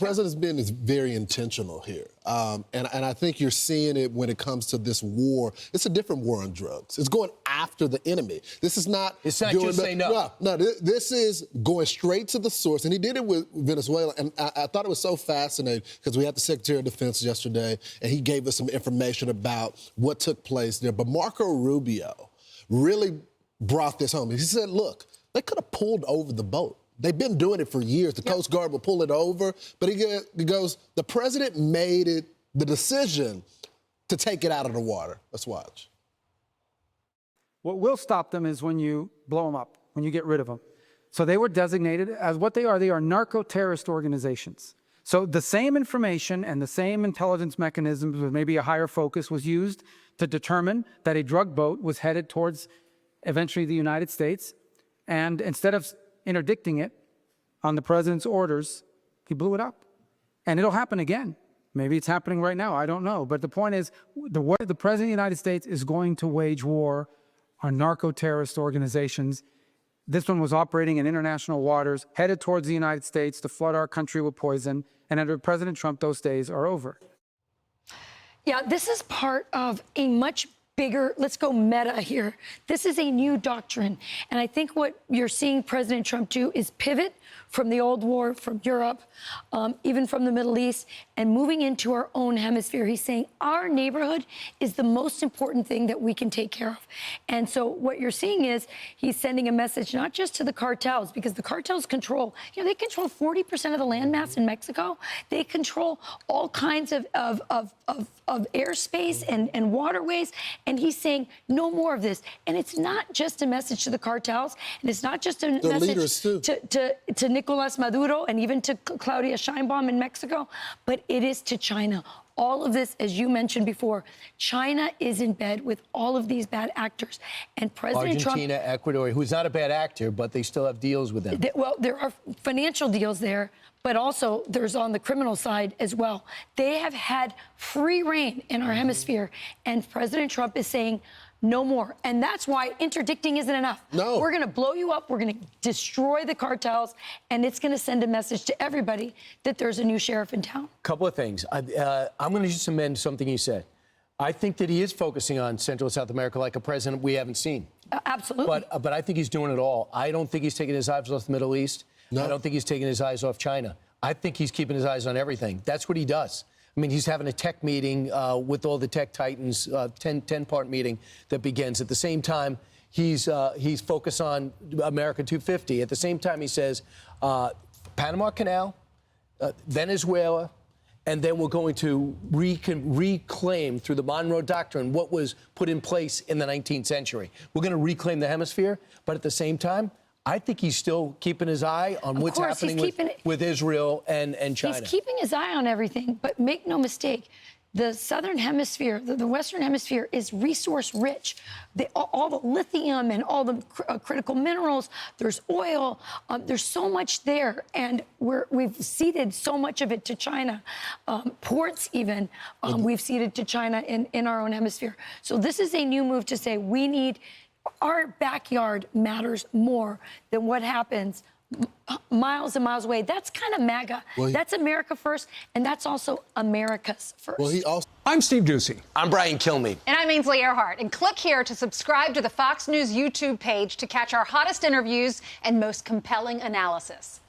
president's been is very intentional here. And I think you're seeing it when it comes to this war. It's a different war on drugs. It's going after the enemy. This is not... It's not just say no. No, this is going straight to the source. And he did it with Venezuela. And I thought it was so fascinating because we had the Secretary of Defense yesterday, and he gave us some information about what took place there. But Marco Rubio really brought this home. He said, look, they could have pulled over the boat. They've been doing it for years. The Coast Guard will pull it over. But he goes, the president made it the decision to take it out of the water. Let's watch. What will stop them is when you blow them up, when you get rid of them. So they were designated as what they are narco-terrorist organizations. So the same information and the same intelligence mechanisms with maybe a higher focus was used to determine that a drug boat was headed towards eventually the United States. And instead of interdicting it on the president's orders, he blew it up. And it'll happen again. Maybe it's happening right now. I don't know. But the point is, the president of the United States is going to wage war on narco-terrorist organizations. This one was operating in international waters, headed towards the United States to flood our country with poison. And under President Trump, those days are over. Yeah, this is part of a much bigger, let's go meta here. This is a new doctrine. And I think what you're seeing President Trump do is pivot from the old war, from Europe, even from the Middle East, and moving into our own hemisphere. He's saying our neighborhood is the most important thing that we can take care of. And so what you're seeing is he's sending a message not just to the cartels, because the cartels control, they control 40% of the landmass in Mexico. They control all kinds of airspace and waterways. And he's saying no more of this. And it's not just a message to the cartels, and it's not just a message to Nicolas Maduro and even to Claudia Sheinbaum in Mexico, but it is to China. All of this, as you mentioned before, China is in bed with all of these bad actors. And President Argentina, Trump... Ecuador, who's not a bad actor, but they still have deals with them. Well, there are financial deals there, but also there's on the criminal side as well. They have had free reign in our hemisphere, and President Trump is saying, no more. And that's why interdicting isn't enough. No. We're going to blow you up. We're going to destroy the cartels. And it's going to send a message to everybody that there's a new sheriff in town. Couple of things. I'm going to just amend something you said. I think that he is focusing on Central and South America like a president we haven't seen. Absolutely. But I think he's doing it all. I don't think he's taking his eyes off the Middle East. No. I don't think he's taking his eyes off China. I think he's keeping his eyes on everything. That's what he does. I mean, he's having a tech meeting with all the tech titans, 10-part meeting that begins. At the same time, he's focused on America 250. At the same time, he says Panama Canal, Venezuela, and then we're going to reclaim through the Monroe Doctrine what was put in place in the 19th century. We're going to reclaim the hemisphere, but at the same time, I think he's still keeping his eye on what's happening with Israel and China. He's keeping his eye on everything, but make no mistake, the southern hemisphere, the western hemisphere is resource rich. All the lithium and all the critical minerals, there's oil, there's so much there, and we've ceded so much of it to China. Ports even, we've ceded to China in our own hemisphere. So this is a new move to say we need... Our backyard matters more than what happens miles and miles away. That's kind of MAGA. That's America first, and that's also America's first. I'm Steve Doocy. I'm Brian Kilmeade. And I'm Ainsley Earhart. And click here to subscribe to the Fox News YouTube page to catch our hottest interviews and most compelling analysis.